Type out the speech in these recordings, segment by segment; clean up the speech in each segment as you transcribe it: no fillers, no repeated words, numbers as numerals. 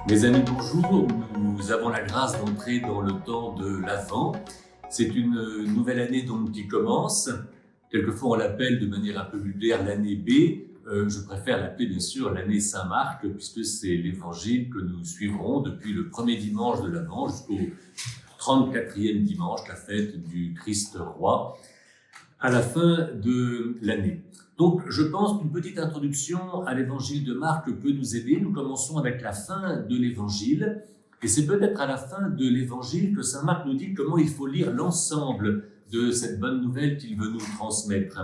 Mes amis, bonjour. Nous avons la grâce d'entrer dans le temps de l'Avent. C'est une nouvelle année donc qui commence. Quelquefois, on l'appelle de manière un peu vulgaire l'année B. Je préfère l'appeler bien sûr l'année Saint-Marc, puisque c'est l'évangile que nous suivrons depuis le premier dimanche de l'Avent jusqu'au 34e dimanche, la fête du Christ roi, à la fin de l'année. Donc, je pense qu'une petite introduction à l'évangile de Marc peut nous aider. Nous commençons avec la fin de l'évangile. Et c'est peut-être à la fin de l'évangile que saint Marc nous dit comment il faut lire l'ensemble de cette bonne nouvelle qu'il veut nous transmettre.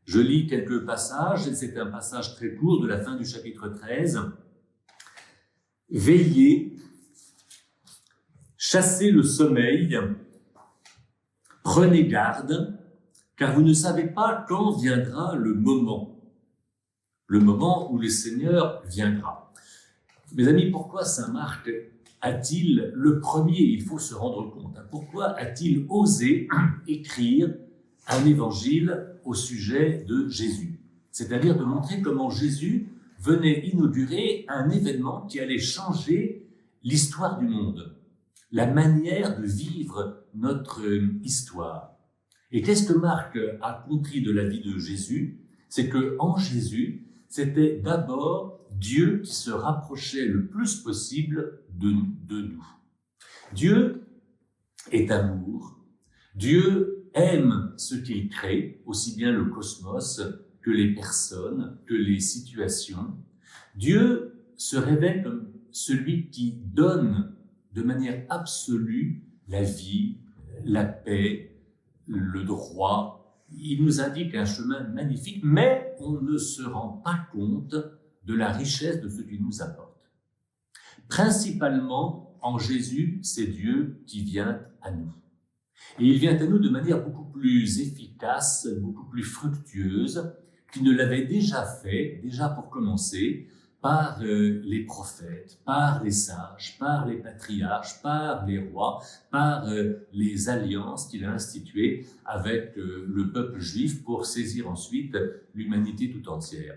Je lis quelques passages, et c'est un passage très court de la fin du chapitre 13. « Veillez, chassez le sommeil, prenez garde, car vous ne savez pas quand viendra le moment où le Seigneur viendra. » Mes amis, pourquoi saint Marc a-t-il le premier, il faut se rendre compte, pourquoi a-t-il osé écrire un évangile au sujet de Jésus? C'est-à-dire de montrer comment Jésus venait inaugurer un événement qui allait changer l'histoire du monde, la manière de vivre notre histoire. Et qu'est-ce que Marc a compris de la vie de Jésus? C'est qu'en Jésus, c'était d'abord Dieu qui se rapprochait le plus possible de nous. Dieu est amour. Dieu aime ce qu'il crée, aussi bien le cosmos que les personnes, que les situations. Dieu se révèle comme celui qui donne de manière absolue la vie, la paix, le droit. Il nous indique un chemin magnifique, mais on ne se rend pas compte de la richesse de ce qu'il nous apporte. Principalement, en Jésus, c'est Dieu qui vient à nous. Et il vient à nous de manière beaucoup plus efficace, beaucoup plus fructueuse, qu'il ne l'avait déjà fait, déjà pour commencer, par les prophètes, par les sages, par les patriarches, par les rois, par les alliances qu'il a instituées avec le peuple juif pour saisir ensuite l'humanité tout entière.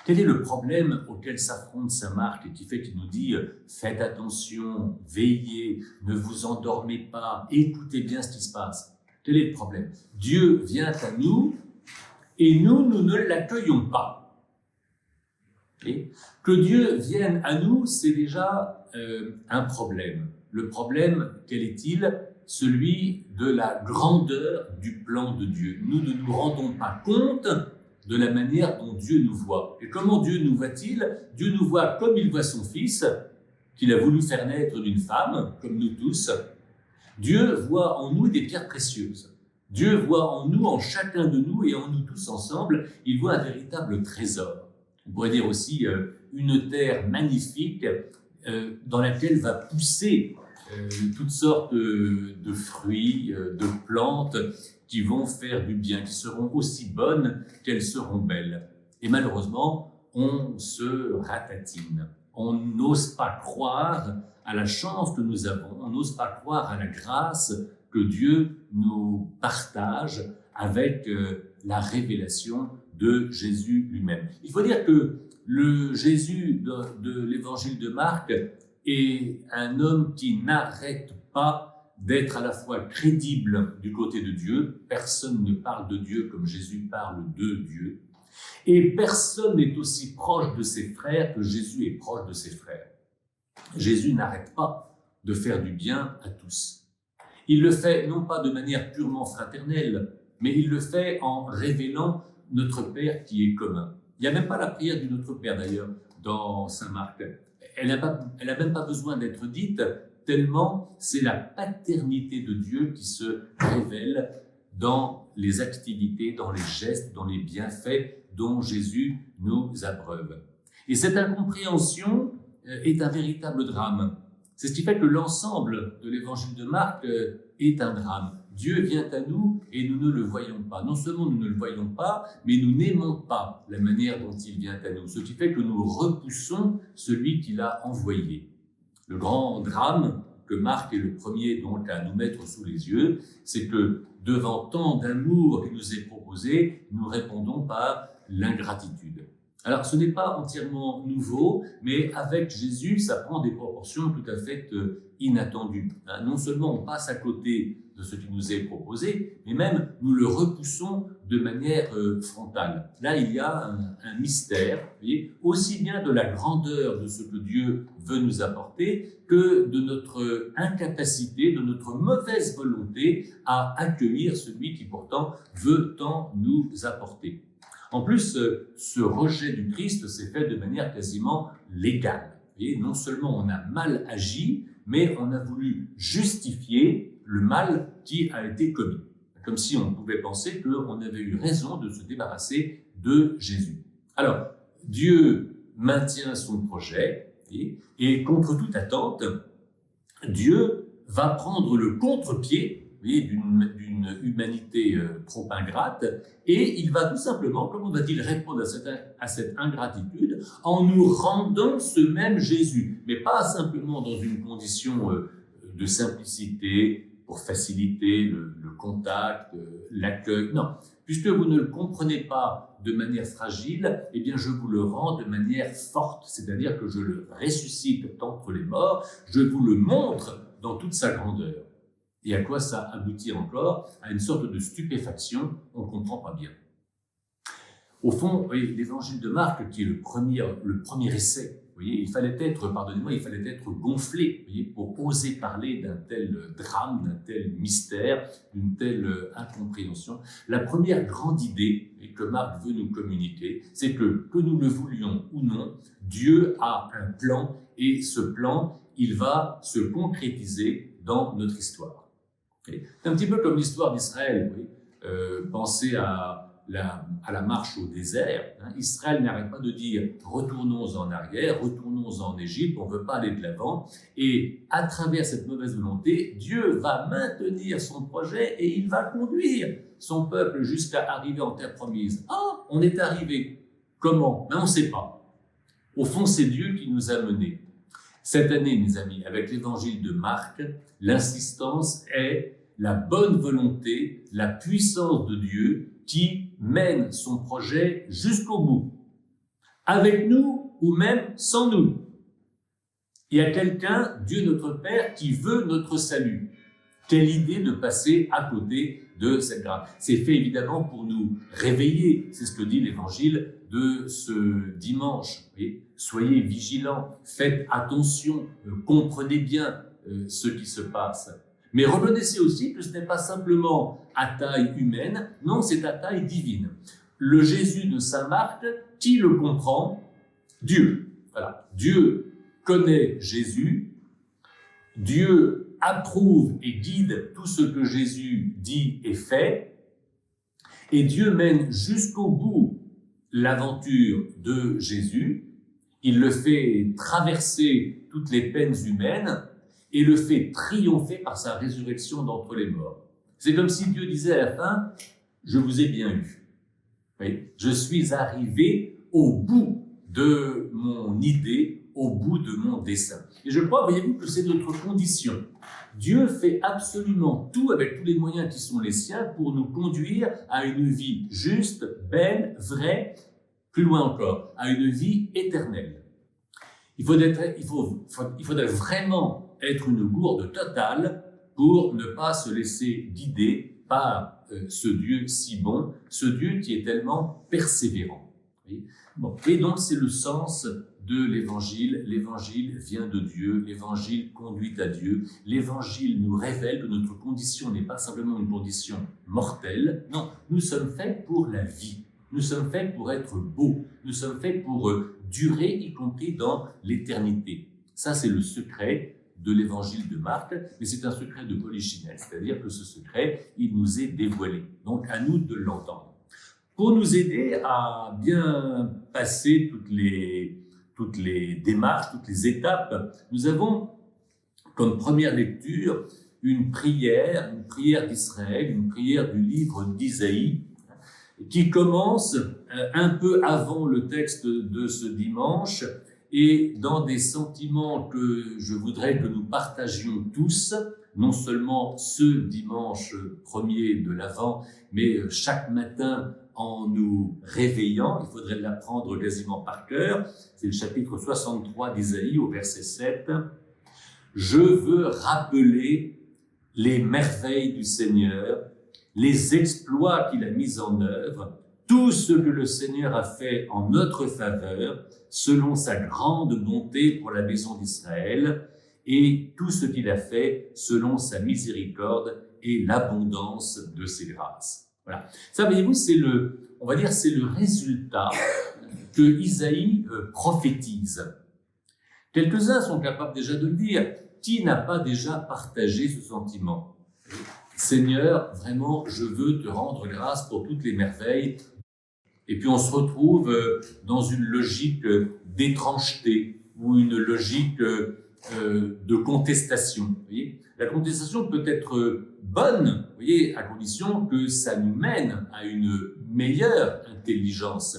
Quel est le problème auquel s'affronte saint Marc et qui fait qu'il nous dit « Faites attention, veillez, ne vous endormez pas, écoutez bien ce qui se passe ». Quel est le problème? Dieu vient à nous et nous ne l'accueillons pas. Et que Dieu vienne à nous, c'est déjà un problème. Le problème, quel est-il? Celui de la grandeur du plan de Dieu. Nous ne nous rendons pas compte de la manière dont Dieu nous voit. Et comment Dieu nous voit-il? Dieu nous voit comme il voit son Fils, qu'il a voulu faire naître d'une femme, comme nous tous. Dieu voit en nous des pierres précieuses. Dieu voit en nous, en chacun de nous et en nous tous ensemble, il voit un véritable trésor. On pourrait dire aussi une terre magnifique dans laquelle va pousser toutes sortes de fruits, de plantes qui vont faire du bien, qui seront aussi bonnes qu'elles seront belles. Et malheureusement, on se ratatine. On n'ose pas croire à la chance que nous avons, on n'ose pas croire à la grâce que Dieu nous partage avec la révélation de Jésus lui-même. Il faut dire que le Jésus de l'évangile de Marc est un homme qui n'arrête pas d'être à la fois crédible du côté de Dieu. Personne ne parle de Dieu comme Jésus parle de Dieu. Et personne n'est aussi proche de ses frères que Jésus est proche de ses frères. Jésus n'arrête pas de faire du bien à tous. Il le fait non pas de manière purement fraternelle, mais il le fait en révélant notre Père qui est commun. Il n'y a même pas la prière du Notre Père d'ailleurs dans saint Marc. Elle n'a même pas besoin d'être dite, tellement c'est la paternité de Dieu qui se révèle dans les activités, dans les gestes, dans les bienfaits dont Jésus nous abreuve. Et cette incompréhension est un véritable drame. C'est ce qui fait que l'ensemble de l'évangile de Marc est un drame. Dieu vient à nous et nous ne le voyons pas. Non seulement nous ne le voyons pas, mais nous n'aimons pas la manière dont il vient à nous. Ce qui fait que nous repoussons celui qui l'a envoyé. Le grand drame que Marc est le premier donc à nous mettre sous les yeux, c'est que devant tant d'amour qui nous est proposé, nous répondons par l'ingratitude. Alors, ce n'est pas entièrement nouveau, mais avec Jésus, ça prend des proportions tout à fait inattendues. Non seulement on passe à côté de ce qui nous est proposé, mais même nous le repoussons de manière frontale. Là, il y a un mystère, vous voyez, aussi bien de la grandeur de ce que Dieu veut nous apporter que de notre incapacité, de notre mauvaise volonté à accueillir celui qui pourtant veut tant nous apporter. En plus, ce rejet du Christ s'est fait de manière quasiment légale. Vous voyez, non seulement on a mal agi, mais on a voulu justifier le mal qui a été commis. Comme si on pouvait penser qu'on avait eu raison de se débarrasser de Jésus. Alors, Dieu maintient son projet, et contre toute attente, Dieu va prendre le contre-pied d'une humanité trop ingrate, et il va tout simplement, comment va-t-il répondre à cette ingratitude? En nous rendant ce même Jésus, mais pas simplement dans une condition de simplicité, pour faciliter le contact, l'accueil, non. Puisque vous ne le comprenez pas de manière fragile, eh bien je vous le rends de manière forte, c'est-à-dire que je le ressuscite d'entre les morts, je vous le montre dans toute sa grandeur. Et à quoi ça aboutit encore? À une sorte de stupéfaction, on ne comprend pas bien. Au fond, voyez, l'évangile de Marc, qui est le premier essai, voyez, il fallait être gonflé, voyez, pour oser parler d'un tel drame, d'un tel mystère, d'une telle incompréhension. La première grande idée que Marc veut nous communiquer, c'est que nous le voulions ou non, Dieu a un plan, et ce plan, il va se concrétiser dans notre histoire. C'est un petit peu comme l'histoire d'Israël. Oui. Pensez à la marche au désert. Israël n'arrête pas de dire « retournons en arrière, retournons en Égypte, on ne veut pas aller de l'avant ». Et à travers cette mauvaise volonté, Dieu va maintenir son projet et il va conduire son peuple jusqu'à arriver en terre promise. Ah, on est arrivé. Comment? Mais on ne sait pas. Au fond, c'est Dieu qui nous a menés. Cette année, mes amis, avec l'évangile de Marc, l'insistance est la bonne volonté, la puissance de Dieu qui mène son projet jusqu'au bout, avec nous ou même sans nous. Il y a quelqu'un, Dieu notre Père, qui veut notre salut. Quelle idée de passer à côté de cette grâce. C'est fait évidemment pour nous réveiller, c'est ce que dit l'évangile de ce dimanche. Soyez vigilants, faites attention, comprenez bien ce qui se passe. Mais reconnaissez aussi que ce n'est pas simplement à taille humaine, non, c'est à taille divine. Le Jésus de saint Marc, qui le comprend? Dieu. Voilà. Dieu connaît Jésus, Dieu approuve et guide tout ce que Jésus dit et fait, et Dieu mène jusqu'au bout l'aventure de Jésus. Il le fait traverser toutes les peines humaines, et le fait triompher par sa résurrection d'entre les morts. C'est comme si Dieu disait à la fin, « Je vous ai bien eu. Oui, je suis arrivé au bout de mon idée, au bout de mon dessein. » Et je crois, voyez-vous, que c'est notre condition. Dieu fait absolument tout avec tous les moyens qui sont les siens pour nous conduire à une vie juste, belle, vraie, plus loin encore, à une vie éternelle. Il faudrait vraiment être une gourde totale pour ne pas se laisser guider par ce Dieu si bon, ce Dieu qui est tellement persévérant. Bon. Et donc c'est le sens de l'Évangile. L'Évangile vient de Dieu, l'Évangile conduit à Dieu, l'Évangile nous révèle que notre condition n'est pas simplement une condition mortelle, non, nous sommes faits pour la vie, nous sommes faits pour être beaux, nous sommes faits pour durer, y compris dans l'éternité. Ça c'est le secret de l'évangile de Marc, mais c'est un secret de Polichinelle, c'est-à-dire que ce secret, il nous est dévoilé. Donc, à nous de l'entendre. Pour nous aider à bien passer toutes les démarches, toutes les étapes, nous avons comme première lecture une prière d'Israël, une prière du livre d'Isaïe, qui commence un peu avant le texte de ce dimanche, et dans des sentiments que je voudrais que nous partagions tous, non seulement ce dimanche premier de l'Avent, mais chaque matin en nous réveillant, il faudrait l'apprendre quasiment par cœur, c'est le chapitre 63 d'Isaïe au verset 7. « Je veux rappeler les merveilles du Seigneur, les exploits qu'il a mis en œuvre, tout ce que le Seigneur a fait en notre faveur, selon sa grande bonté pour la maison d'Israël, et tout ce qu'il a fait selon sa miséricorde et l'abondance de ses grâces. » Voilà. Ça, voyez-vous, on va dire, c'est le résultat que Isaïe prophétise. Quelques-uns sont capables déjà de le dire. Qui n'a pas déjà partagé ce sentiment? Seigneur, vraiment, je veux te rendre grâce pour toutes les merveilles. Et puis on se retrouve dans une logique d'étrangeté ou une logique de contestation. Vous voyez, la contestation peut être bonne, vous voyez, à condition que ça nous mène à une meilleure intelligence.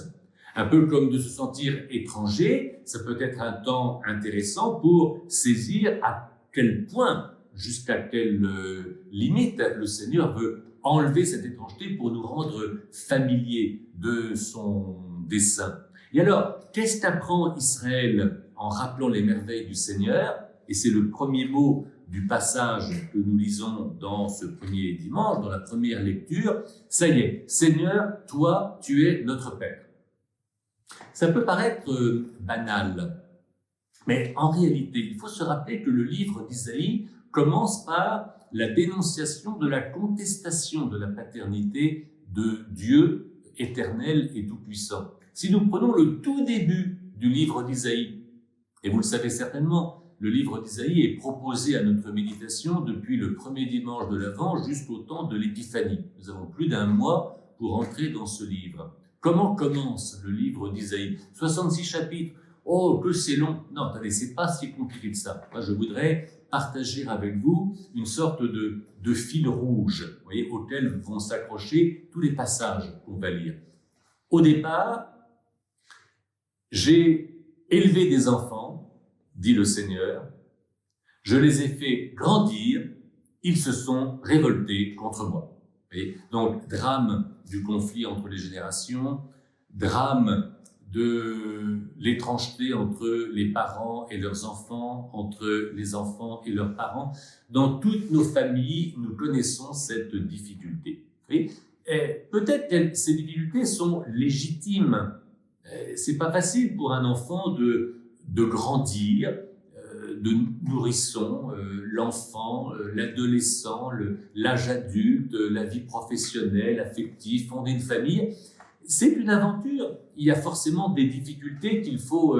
Un peu comme de se sentir étranger, ça peut être un temps intéressant pour saisir à quel point, jusqu'à quelle limite, le Seigneur veut enlever cette étrangeté pour nous rendre familiers de son dessein. Et alors, qu'est-ce qu'apprend Israël en rappelant les merveilles du Seigneur? Et c'est le premier mot du passage que nous lisons dans ce premier dimanche, dans la première lecture. Ça y est, Seigneur, toi, tu es notre Père. Ça peut paraître banal, mais en réalité, il faut se rappeler que le livre d'Isaïe commence par la dénonciation de la contestation de la paternité de Dieu éternel et tout-puissant. Si nous prenons le tout début du livre d'Isaïe, et vous le savez certainement, le livre d'Isaïe est proposé à notre méditation depuis le premier dimanche de l'Avent jusqu'au temps de l'Épiphanie. Nous avons plus d'un mois pour entrer dans ce livre. Comment commence le livre d'Isaïe? 66 chapitres. Oh, que c'est long. Non, attendez, c'est pas si compliqué que ça. Moi, je voudrais partager avec vous une sorte de fil rouge, vous voyez, auquel vont s'accrocher tous les passages qu'on va lire. Au départ, j'ai élevé des enfants, dit le Seigneur, je les ai fait grandir, ils se sont révoltés contre moi. Vous voyez, donc, drame du conflit entre les générations, drame de l'étrangeté entre les parents et leurs enfants, entre les enfants et leurs parents. Dans toutes nos familles, nous connaissons cette difficulté. Peut-être que ces difficultés sont légitimes. C'est pas facile pour un enfant de grandir, de nourrisson, l'enfant, l'adolescent, l'âge adulte, la vie professionnelle, affective, fonder une famille. C'est une aventure. Il y a forcément des difficultés qu'il faut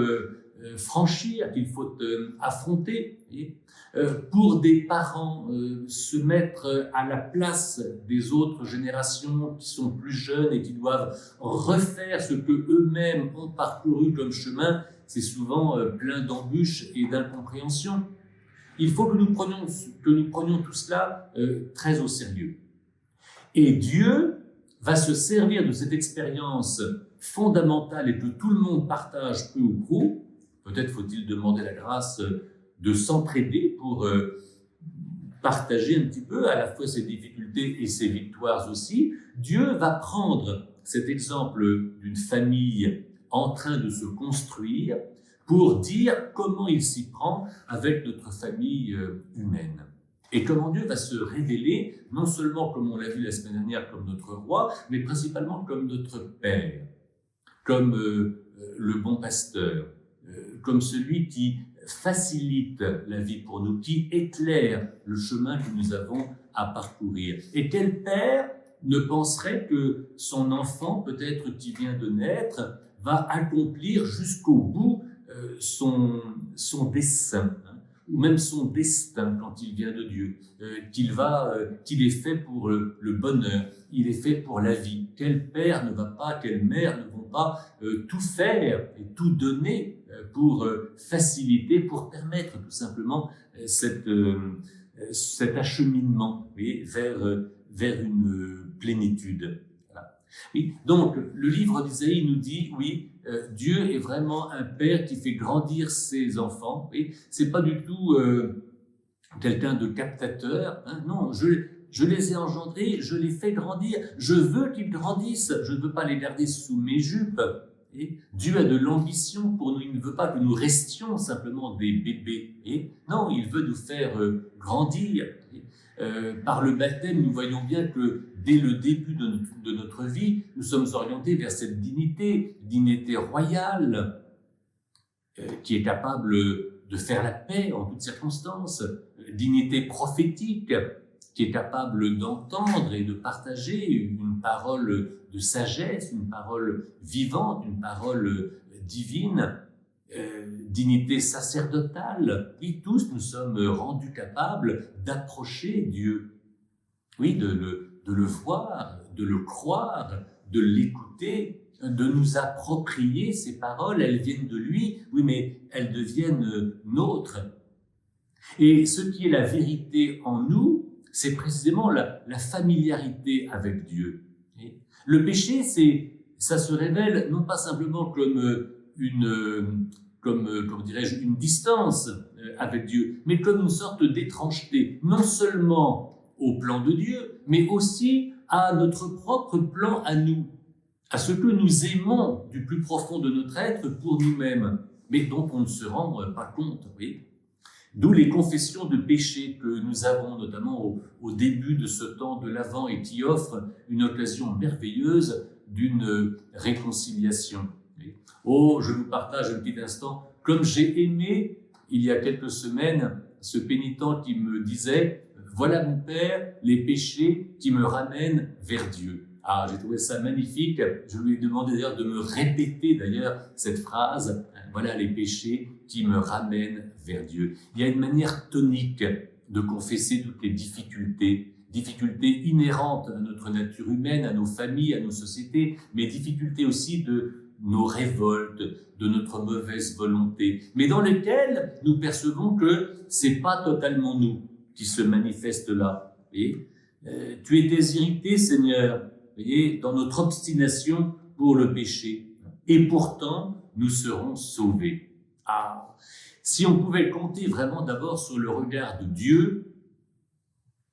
franchir, qu'il faut affronter. Pour des parents, se mettre à la place des autres générations qui sont plus jeunes et qui doivent refaire ce que eux-mêmes ont parcouru comme chemin, c'est souvent plein d'embûches et d'incompréhension. Il faut que nous prenions tout cela très au sérieux. Et Dieu va se servir de cette expérience fondamentale et que tout le monde partage peu ou prou. Peut-être faut-il demander la grâce de s'entraider pour partager un petit peu à la fois ses difficultés et ses victoires aussi. Dieu va prendre cet exemple d'une famille en train de se construire pour dire comment il s'y prend avec notre famille humaine. Et comment Dieu va se révéler, non seulement, comme on l'a vu la semaine dernière, comme notre roi, mais principalement comme notre Père, comme le bon pasteur, comme celui qui facilite la vie pour nous, qui éclaire le chemin que nous avons à parcourir. Et quel père ne penserait que son enfant, peut-être qui vient de naître, va accomplir jusqu'au bout son dessein, ou même son destin quand il vient de Dieu, qu'il est fait pour le bonheur, il est fait pour la vie. Quel père ne va pas, quelle mère ne vont pas tout faire et tout donner pour faciliter, pour permettre tout simplement cet acheminement, vous voyez, vers une plénitude. Voilà. Oui, donc, le livre d'Isaïe nous dit, oui, Dieu est vraiment un père qui fait grandir ses enfants. Oui, c'est pas du tout quelqu'un de captateur. Hein, non, je les ai engendrés, je les fais grandir, je veux qu'ils grandissent, je ne veux pas les garder sous mes jupes. Et Dieu a de l'ambition pour nous, il ne veut pas que nous restions simplement des bébés. Et non, il veut nous faire grandir. Par le baptême, nous voyons bien que dès le début de notre vie, nous sommes orientés vers cette dignité royale, qui est capable de faire la paix en toutes circonstances, dignité prophétique, qui est capable d'entendre et de partager une parole de sagesse, une parole vivante, une parole divine, dignité sacerdotale. Oui, tous nous sommes rendus capables d'approcher Dieu, oui, de le voir, de le croire, de l'écouter, de nous approprier ces paroles. Elles viennent de lui, oui, mais elles deviennent nôtres. Et ce qui est la vérité en nous, c'est précisément la familiarité avec Dieu. Le péché, ça se révèle non pas simplement comme une distance avec Dieu, mais comme une sorte d'étrangeté, non seulement au plan de Dieu, mais aussi à notre propre plan à nous, à ce que nous aimons du plus profond de notre être pour nous-mêmes, mais dont on ne se rend pas compte. Oui. D'où les confessions de péché que nous avons, notamment au début de ce temps de l'Avent, et qui offrent une occasion merveilleuse d'une réconciliation. Oh, je vous partage un petit instant, comme j'ai aimé, il y a quelques semaines, ce pénitent qui me disait « Voilà mon Père, les péchés qui me ramènent vers Dieu ». Ah, j'ai trouvé ça magnifique. Je lui ai demandé d'ailleurs de me répéter d'ailleurs cette phrase. Voilà les péchés qui me ramènent vers Dieu. Il y a une manière tonique de confesser toutes les difficultés inhérentes à notre nature humaine, à nos familles, à nos sociétés, mais difficultés aussi de nos révoltes, de notre mauvaise volonté, mais dans lesquelles nous percevons que c'est pas totalement nous qui se manifeste là. Et tu étais irrité, Seigneur, voyez, dans notre obstination pour le péché, et pourtant nous serons sauvés. Ah, si on pouvait compter vraiment d'abord sur le regard de Dieu,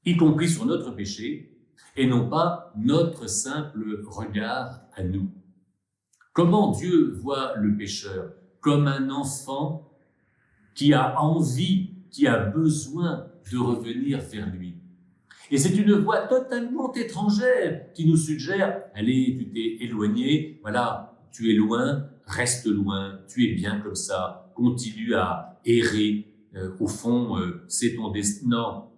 y compris sur notre péché, et non pas notre simple regard à nous. Comment Dieu voit le pécheur? Comme un enfant qui a envie, qui a besoin de revenir vers lui. Et c'est une voix totalement étrangère qui nous suggère « Allez, tu t'es éloigné, voilà, tu es loin, reste loin, tu es bien comme ça, continue à errer, au fond, c'est ton destin. » Non,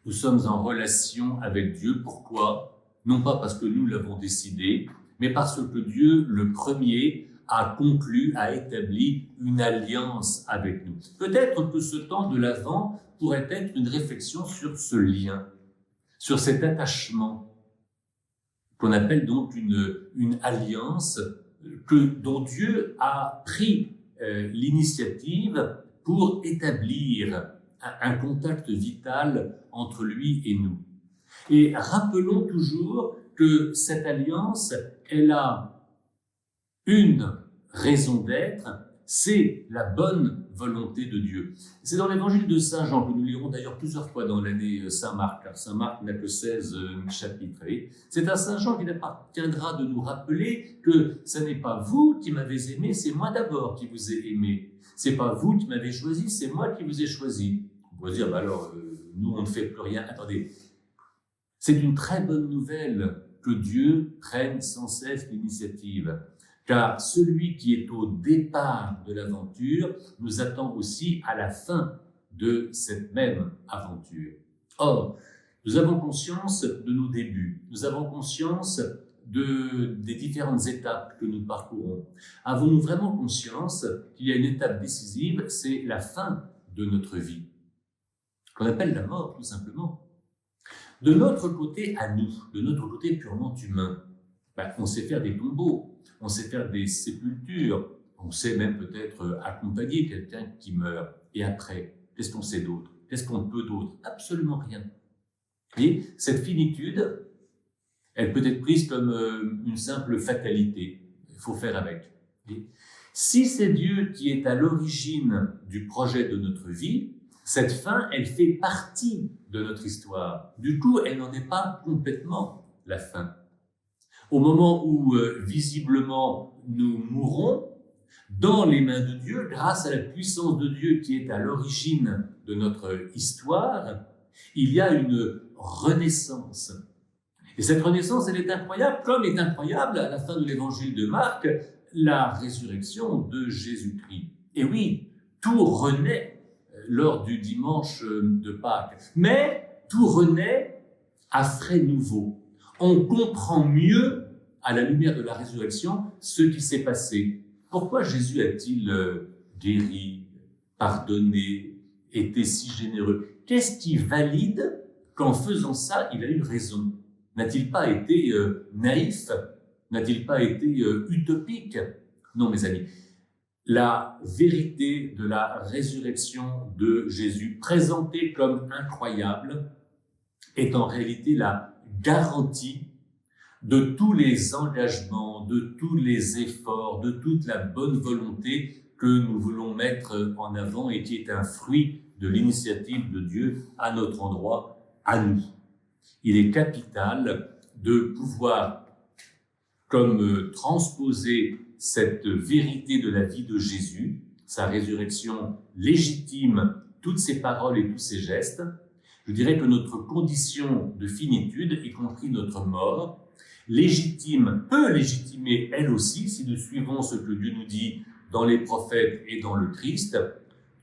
nous sommes en relation avec Dieu. Pourquoi? Non pas parce que nous l'avons décidé, mais parce que Dieu, le premier, a conclu, a établi une alliance avec nous. Peut-être que ce temps de l'Avent pourrait être une réflexion sur ce lien, sur cet attachement, qu'on appelle donc une alliance dont Dieu a pris l'initiative pour établir un contact vital entre lui et nous. Et rappelons toujours que cette alliance, elle a une raison d'être, c'est la bonne volonté de Dieu. C'est dans l'évangile de Saint Jean, que nous lirons d'ailleurs plusieurs fois dans l'année Saint-Marc, car Saint-Marc n'a que 16 chapitres. C'est à Saint Jean qu'il appartiendra de nous rappeler que ce n'est pas vous qui m'avez aimé, c'est moi d'abord qui vous ai aimé. C'est pas vous qui m'avez choisi, c'est moi qui vous ai choisi. On pourrait dire, alors, nous on ne fait plus rien. Attendez, c'est une très bonne nouvelle que Dieu prenne sans cesse l'initiative. Car celui qui est au départ de l'aventure nous attend aussi à la fin de cette même aventure. Or, nous avons conscience de nos débuts, nous avons conscience des différentes étapes que nous parcourons. Avons-nous vraiment conscience qu'il y a une étape décisive, c'est la fin de notre vie, qu'on appelle la mort tout simplement. De notre côté à nous, de notre côté purement humain, on sait faire des tombeaux, on sait faire des sépultures, on sait même peut-être accompagner quelqu'un qui meurt. Et après, qu'est-ce qu'on sait d'autre? Qu'est-ce qu'on peut d'autre? Absolument rien. Et cette finitude, elle peut être prise comme une simple fatalité. Il faut faire avec. Et si c'est Dieu qui est à l'origine du projet de notre vie, Cette fin, elle fait partie de notre histoire. Du coup, elle n'en est pas complètement la fin. Au moment où, visiblement, nous mourrons, dans les mains de Dieu, grâce à la puissance de Dieu qui est à l'origine de notre histoire, il y a une renaissance. Et cette renaissance, elle est incroyable, comme est incroyable, à la fin de l'évangile de Marc, la résurrection de Jésus-Christ. Et oui, tout renaît lors du dimanche de Pâques, mais tout renaît à frais nouveaux. On comprend mieux, à la lumière de la résurrection, ce qui s'est passé. Pourquoi Jésus a-t-il guéri, pardonné, été si généreux? Qu'est-ce qui valide qu'en faisant ça, il a eu raison? N'a-t-il pas été naïf? N'a-t-il pas été utopique? Non, mes amis. La vérité de la résurrection de Jésus, présentée comme incroyable, est en réalité la garantie de tous les engagements, de tous les efforts, de toute la bonne volonté que nous voulons mettre en avant et qui est un fruit de l'initiative de Dieu à notre endroit, à nous. Il est capital de pouvoir, comme transposer cette vérité de la vie de Jésus, sa résurrection légitime, toutes ses paroles et tous ses gestes. Je dirais que notre condition de finitude, y compris notre mort, légitime, peut légitimer elle aussi, si nous suivons ce que Dieu nous dit dans les prophètes et dans le Christ,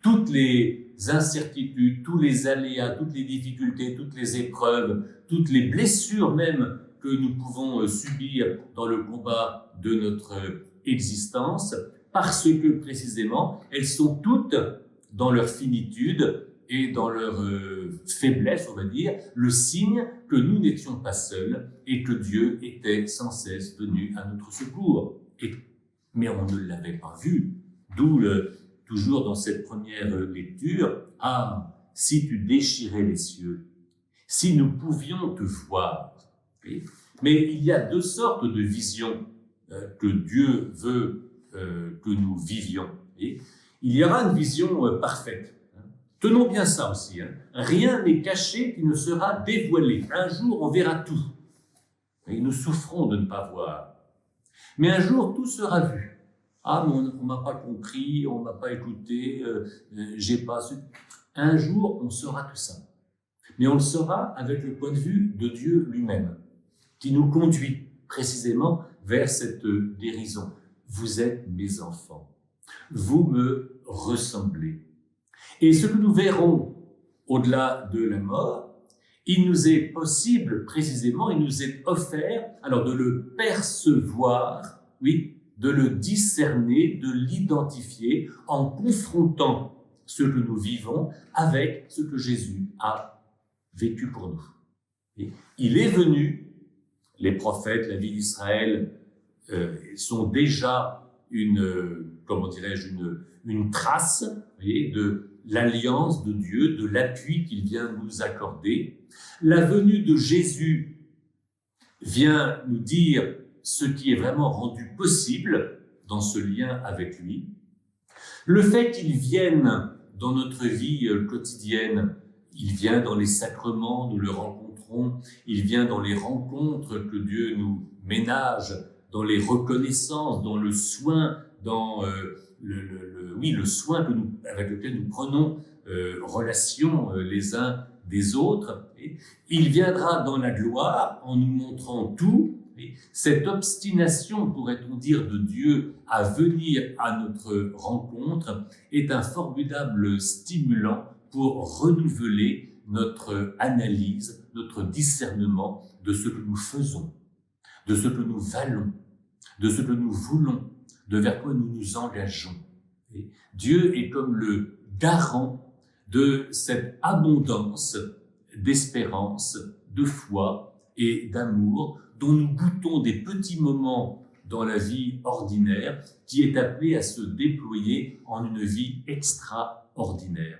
toutes les incertitudes, tous les aléas, toutes les difficultés, toutes les épreuves, toutes les blessures même que nous pouvons subir dans le combat de notre existence, parce que précisément, elles sont toutes dans leur finitude et dans leur faiblesse, on va dire, le signe que nous n'étions pas seuls et que Dieu était sans cesse venu à notre secours. Mais on ne l'avait pas vu, d'où toujours dans cette première lecture, « Ah, si tu déchirais les cieux, si nous pouvions te voir ». Mais il y a deux sortes de visions que Dieu veut que nous vivions. Il y aura une vision parfaite. Tenons bien ça aussi. Rien n'est caché qui ne sera dévoilé. Un jour, on verra tout. Et nous souffrons de ne pas voir. Mais un jour, tout sera vu. Ah, mais on m'a pas compris, on m'a pas écouté, j'ai pas su. Un jour, on saura tout ça. Mais on le saura avec le point de vue de Dieu lui-même, qui nous conduit précisément vers cette guérison. Vous êtes mes enfants. Vous me ressemblez. Et ce que nous verrons au-delà de la mort, il nous est possible, précisément, il nous est offert, alors de le percevoir, oui, de le discerner, de l'identifier en confrontant ce que nous vivons avec ce que Jésus a vécu pour nous. Et il est venu, les prophètes, la vie d'Israël sont déjà une trace, vous voyez, de l'alliance de Dieu, de l'appui qu'il vient nous accorder. La venue de Jésus vient nous dire ce qui est vraiment rendu possible dans ce lien avec lui. Le fait qu'il vienne dans notre vie quotidienne, il vient dans les sacrements, nous le rencontrons, il vient dans les rencontres que Dieu nous ménage, dans les reconnaissances, dans le soin, dans le soin avec lequel nous prenons relation les uns des autres. Il viendra dans la gloire en nous montrant tout. Cette obstination, pourrait-on dire, de Dieu à venir à notre rencontre est un formidable stimulant pour renouveler notre analyse, notre discernement de ce que nous faisons, de ce que nous valons, de ce que nous voulons, de vers quoi nous nous engageons. Et Dieu est comme le garant de cette abondance d'espérance, de foi et d'amour dont nous goûtons des petits moments dans la vie ordinaire qui est appelée à se déployer en une vie extraordinaire.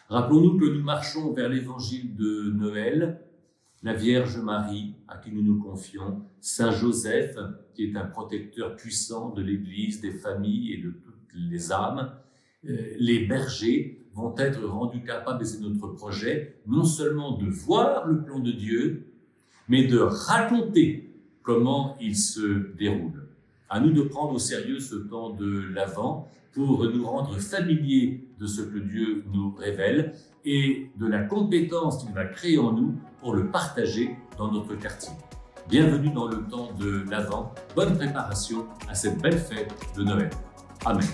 Rappelons-nous que nous marchons vers l'évangile de Noël, la Vierge Marie, à qui nous nous confions, Saint Joseph, qui est un protecteur puissant de l'Église, des familles et de toutes les âmes, les bergers vont être rendus capables, et c'est notre projet, non seulement de voir le plan de Dieu, mais de raconter comment il se déroule. À nous de prendre au sérieux ce temps de l'Avent pour nous rendre familiers de ce que Dieu nous révèle et de la compétence qu'il va créer en nous pour le partager dans notre quartier. Bienvenue dans le temps de l'Avent. Bonne préparation à cette belle fête de Noël. Amen.